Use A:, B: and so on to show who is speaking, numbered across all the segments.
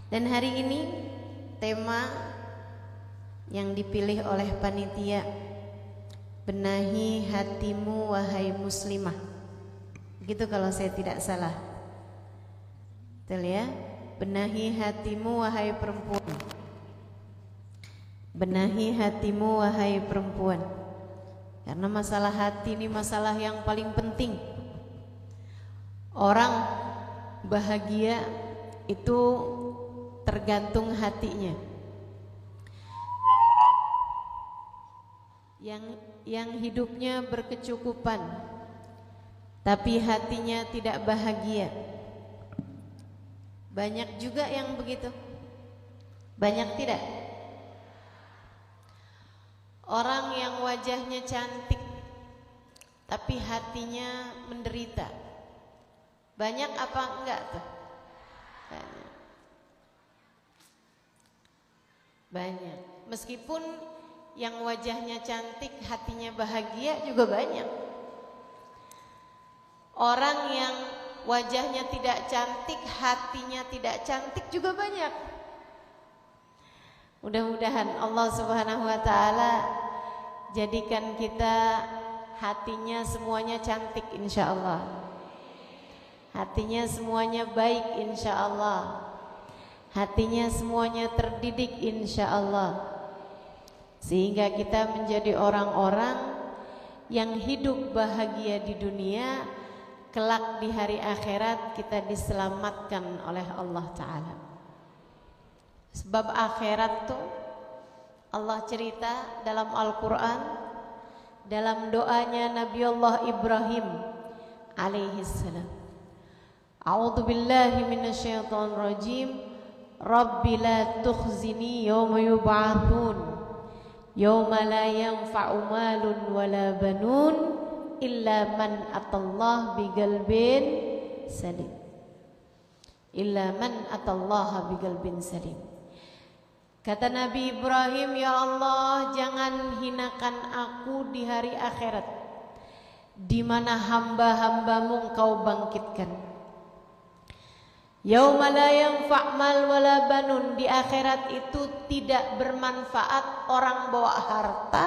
A: Dan hari ini tema yang dipilih oleh panitia, benahi hatimu wahai muslimah. Begitu kalau saya tidak salah. Betul ya? Benahi hatimu wahai perempuan. Benahi hatimu wahai perempuan. Karena masalah hati ini masalah yang paling penting. Orang bahagia itu tergantung hatinya. Yang hidupnya berkecukupan tapi hatinya tidak bahagia. Banyak juga yang begitu. Banyak tidak? Orang yang wajahnya cantik tapi hatinya menderita. Banyak apa enggak tuh? Banyak. Banyak. Meskipun yang wajahnya cantik hatinya bahagia juga banyak. Orang yang wajahnya tidak cantik hatinya tidak cantik juga banyak. Mudah-mudahan Allah Subhanahu wa taala jadikan kita hatinya semuanya cantik insyaallah. Hatinya semuanya baik insyaallah. Hatinya semuanya terdidik insyaallah. Sehingga kita menjadi orang-orang yang hidup bahagia di dunia, kelak di hari akhirat kita diselamatkan oleh Allah Ta'ala. Sebab akhirat tuh Allah cerita dalam Al-Quran, dalam doanya Nabi Allah Ibrahim alaihissalam. A'udzu billahi minasyaitonir rajim. Rabbi la tukhzini yawma yub'atsun yawma la yanfa'u malun wala banun illa man atallah biqalbin salim. Illa man atallaha biqalbin salim. Kata Nabi Ibrahim, ya Allah, jangan hinakan aku di hari akhirat, di mana hamba-hambamu Engkau bangkitkan. Yauma la yanfa' mal wala banun, di akhirat itu tidak bermanfaat orang bawa harta,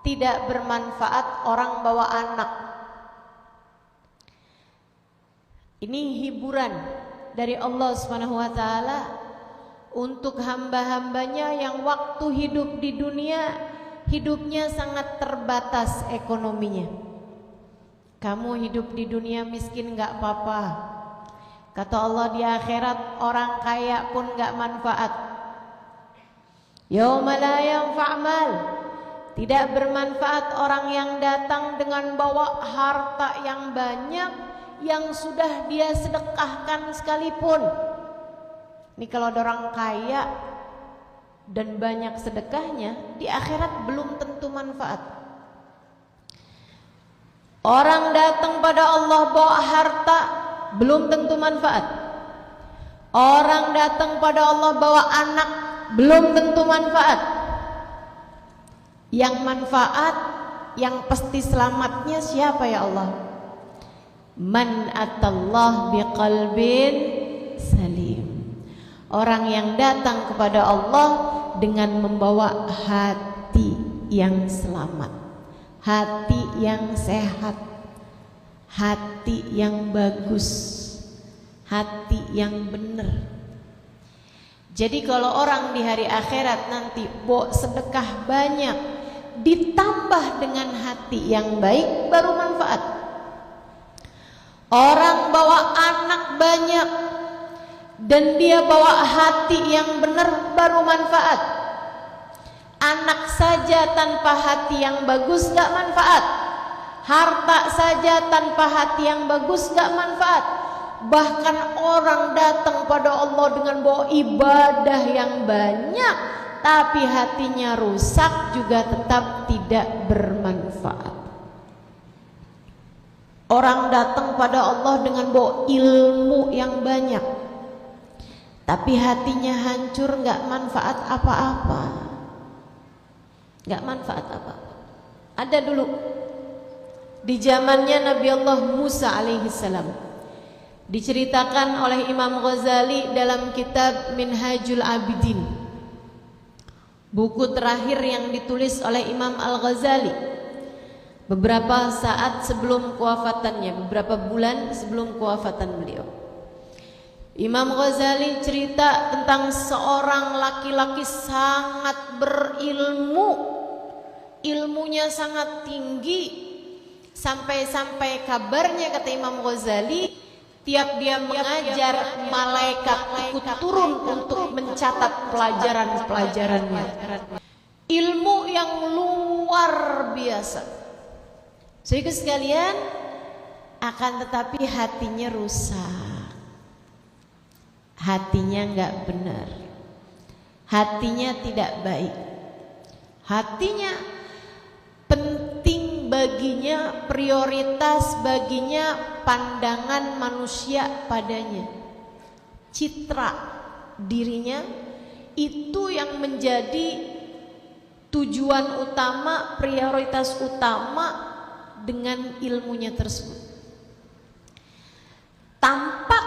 A: tidak bermanfaat orang bawa anak. Ini hiburan dari Allah Subhanahu wa taala untuk hamba-hambanya yang waktu hidup di dunia hidupnya sangat terbatas ekonominya. Kamu hidup di dunia miskin enggak apa-apa. Kata Allah, di akhirat orang kaya pun enggak manfaat. Yauma la yanfa' mal, tidak bermanfaat orang yang datang dengan bawa harta yang banyak yang sudah dia sedekahkan sekalipun. Ini kalau ada orang kaya dan banyak sedekahnya, di akhirat belum tentu manfaat. Orang datang pada Allah bawa harta, belum tentu manfaat. Orang datang pada Allah bawa anak, belum tentu manfaat. Yang manfaat, yang pasti selamatnya siapa ya Allah? Man atallah biqalbin salim. Orang yang datang kepada Allah dengan membawa hati yang selamat, hati yang sehat, hati yang bagus, hati yang benar. Jadi kalau orang di hari akhirat nanti bawa sedekah banyak ditambah dengan hati yang baik baru manfaat. Orang bawa anak banyak dan dia bawa hati yang benar baru manfaat. Anak saja tanpa hati yang bagus gak manfaat. Harta saja tanpa hati yang bagus gak manfaat. Bahkan orang datang pada Allah dengan bawa ibadah yang banyak tapi hatinya rusak juga tetap tidak bermanfaat. Orang datang pada Allah dengan bawa ilmu yang banyak tapi hatinya hancur, gak manfaat apa-apa. Gak manfaat apa-apa. Ada dulu di zamannya Nabi Allah Musa alaihissalam, Diceritakan oleh Imam Ghazali dalam kitab Minhajul Abidin, buku terakhir yang ditulis oleh Imam Al-Ghazali beberapa saat sebelum kewafatannya, beberapa bulan sebelum kewafatan beliau. Imam Ghazali cerita tentang seorang laki-laki sangat berilmu, ilmunya sangat tinggi, sampai-sampai kabarnya, kata Imam Ghazali, tiap dia mengajar, malaikat ikut turun untuk mencatat pelajaran-pelajarannya. Ilmu yang luar biasa. Saudara sekalian, akan tetapi hatinya rusak. Hatinya enggak benar. Hatinya tidak baik. Hatinya penting baginya, prioritas baginya pandangan manusia padanya, citra dirinya, itu yang menjadi tujuan utama, prioritas utama dengan ilmunya tersebut. Tampak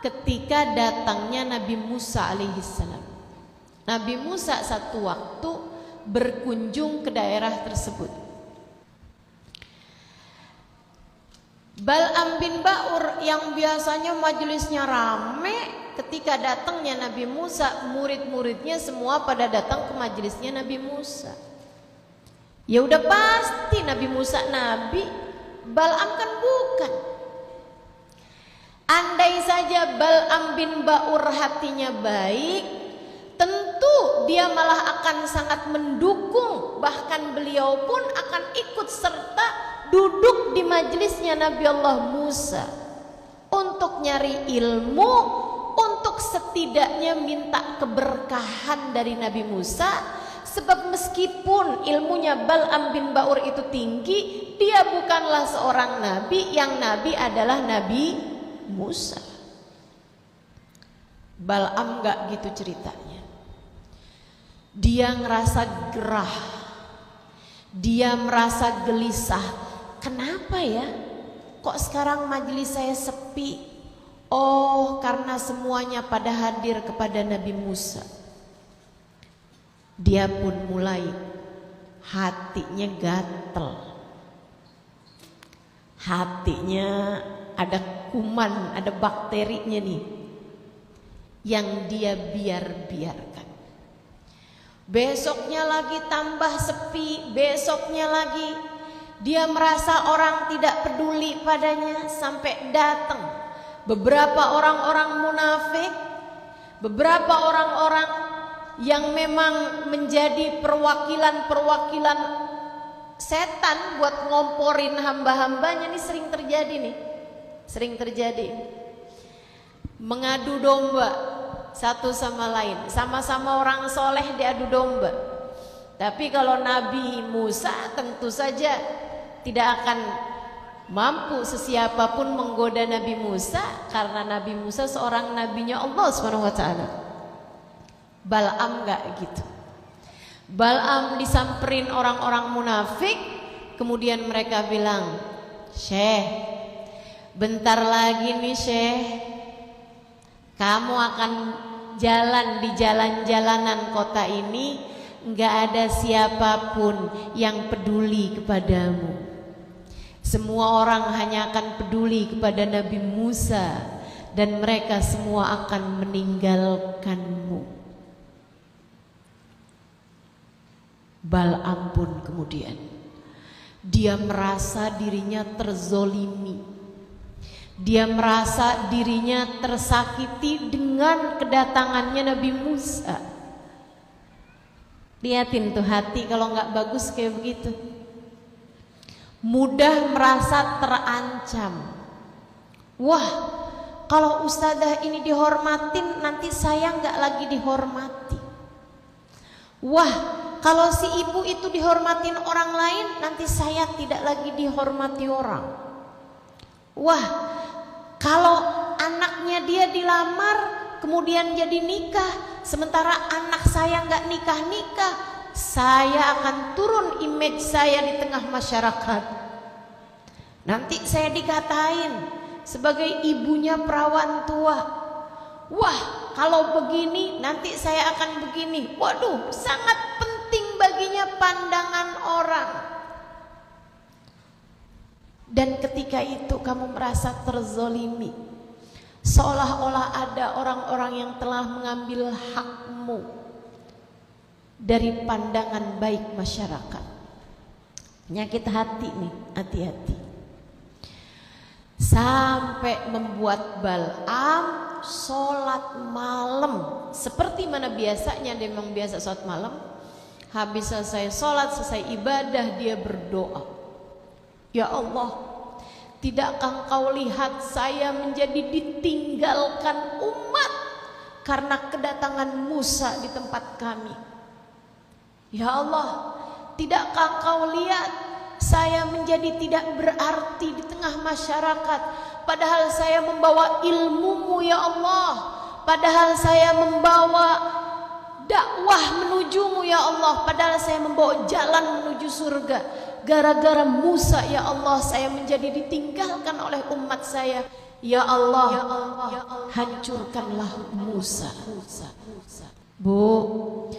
A: ketika datangnya Nabi Musa alaihissalam. Nabi Musa satu waktu berkunjung ke daerah tersebut. Bal'am bin Ba'ur yang biasanya majelisnya rame, ketika datangnya Nabi Musa, murid-muridnya semua pada datang ke majelisnya Nabi Musa. Ya udah pasti Nabi Musa nabi, Bal'am kan bukan. Andai saja Bal'am bin Ba'ur hatinya baik, tentu dia malah akan sangat mendukung, bahkan beliau pun akan ikut serta duduk di majelisnya Nabi Allah Musa untuk nyari ilmu, untuk setidaknya minta keberkahan dari Nabi Musa. Sebab meskipun ilmunya Bal'am bin Ba'ur itu tinggi, dia bukanlah seorang nabi, yang nabi adalah Nabi Musa. Bal'am gak gitu ceritanya. Dia ngerasa gerah, dia merasa gelisah. Kenapa ya? Kok sekarang majelis saya sepi? Oh, karena semuanya pada hadir kepada Nabi Musa. Dia pun mulai hatinya gatel, hatinya ada kuman, ada bakterinya nih yang dia biarkan. Besoknya lagi tambah sepi, besoknya lagi dia merasa orang tidak peduli padanya, sampai datang beberapa orang-orang munafik, beberapa orang-orang yang memang menjadi perwakilan-perwakilan setan buat ngomporin hamba-hambanya. Ini sering terjadi, mengadu domba satu sama lain, sama-sama orang soleh diadu domba. Tapi kalau Nabi Musa tentu saja tidak akan mampu sesiapapun menggoda Nabi Musa, karena Nabi Musa seorang nabinya Allah SWT. Bal'am gak gitu. Bal'am disamperin orang-orang munafik, kemudian mereka bilang, "Syekh, bentar lagi nih Syekh, kamu akan jalan di jalan-jalanan kota ini, gak ada siapapun yang peduli kepadamu. Semua orang hanya akan peduli kepada Nabi Musa, dan mereka semua akan meninggalkanmu." Bal'am pun kemudian dia merasa dirinya terzolimi, dia merasa dirinya tersakiti dengan kedatangannya Nabi Musa. Lihatin tuh hati kalau nggak bagus kayak begitu, mudah merasa terancam. Wah, kalau ustadzah ini dihormatin, nanti saya nggak lagi dihormati. Wah, kalau si ibu itu dihormatin orang lain, nanti saya tidak lagi dihormati orang. Wah, kalau anaknya dia dilamar kemudian jadi nikah, sementara anak saya nggak nikah-nikah, saya akan turun image saya di tengah masyarakat. Nanti saya dikatain, sebagai ibunya perawan tua. Wah, kalau begini nanti saya akan begini. Waduh, sangat penting baginya pandangan orang. Dan ketika itu kamu merasa terzolimi, seolah-olah ada orang-orang yang telah mengambil hakmu dari pandangan baik masyarakat. Penyakit hati nih, hati-hati. Sampai membuat Bal'am sholat malam. Seperti mana biasanya, dia memang biasa sholat malam. Habis selesai sholat, selesai ibadah, dia berdoa, ya Allah, tidakkah Engkau lihat saya menjadi ditinggalkan umat karena kedatangan Musa di tempat kami? Ya Allah, tidakkah Engkau lihat saya menjadi tidak berarti di tengah masyarakat, padahal saya membawa ilmu-Mu ya Allah, padahal saya membawa dakwah menuju-Mu ya Allah, padahal saya membawa jalan menuju surga. Gara-gara Musa ya Allah, saya menjadi ditinggalkan oleh umat saya. Ya Allah, hancurkanlah Musa. Bu,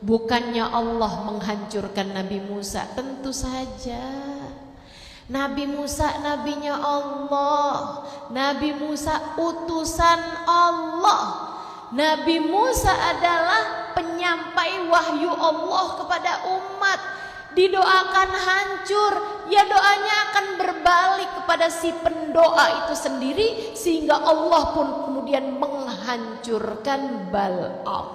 A: bukannya Allah menghancurkan Nabi Musa, tentu saja. Nabi Musa nabinya Allah, Nabi Musa utusan Allah. Nabi Musa adalah penyampai wahyu Allah kepada umat. Didoakan hancur, ya doanya akan berbalik kepada si pendoa itu sendiri, sehingga Allah pun kemudian menghancurkan Bal'am.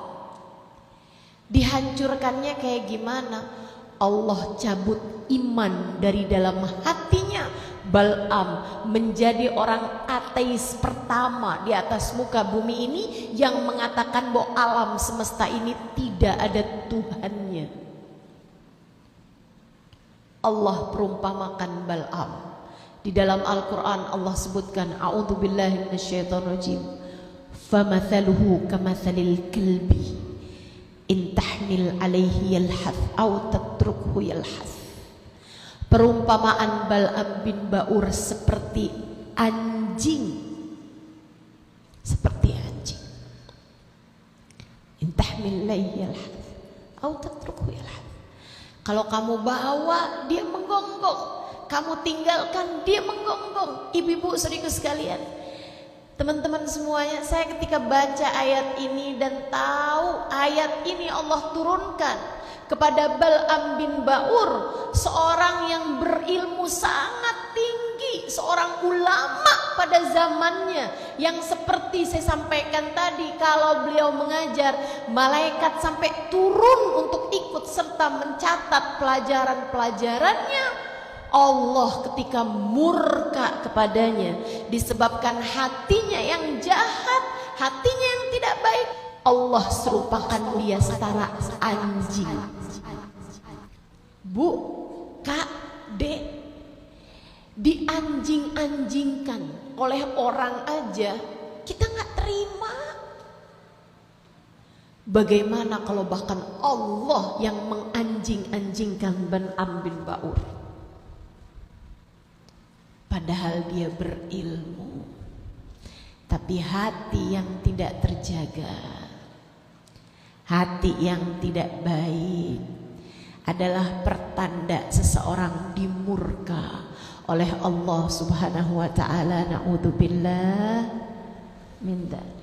A: Dihancurkannya kayak gimana? Allah cabut iman dari dalam hatinya. Bal'am menjadi orang ateis pertama di atas muka bumi ini yang mengatakan bahwa alam semesta ini tidak ada Tuhannya. Allah perumpamakan Bal'am. Di dalam Al-Quran Allah sebutkan, a'udzubillahi minasyaitonirrajim, famathaluhu kamathalil kalbi in tahmil alaihi yalhath aw tatrukhu yalhath. Perumpamaan Bal'am bin Ba'ur seperti anjing. Seperti anjing. In tahmil alaihi yalhath aw tatrukhu yalhath. Kalau kamu bawa, dia menggonggong. Kamu tinggalkan, dia menggonggong. Ibu-ibu saudaraku sekalian, teman-teman semuanya, saya ketika baca ayat ini dan tahu ayat ini Allah turunkan kepada Bal'am bin Ba'ur, seorang yang berilmu sangat tinggi, seorang ulama pada zamannya, yang seperti saya sampaikan tadi, kalau beliau mengajar, malaikat sampai turun untuk ikut serta mencatat pelajaran-pelajarannya. Allah ketika murka kepadanya disebabkan hatinya yang jahat, hatinya yang tidak baik, Allah serupakan dia setara anjing. Bu, Kak, Dek, dianjing-anjingkan oleh orang aja kita nggak terima. Bagaimana kalau bahkan Allah yang menganjing-anjingkan Bal'am bin Ba'ur? Padahal dia berilmu, tapi hati yang tidak terjaga, hati yang tidak baik adalah pertanda seseorang dimurka oleh Allah Subhanahu wa ta'ala. Na'udzubillah min dzalik.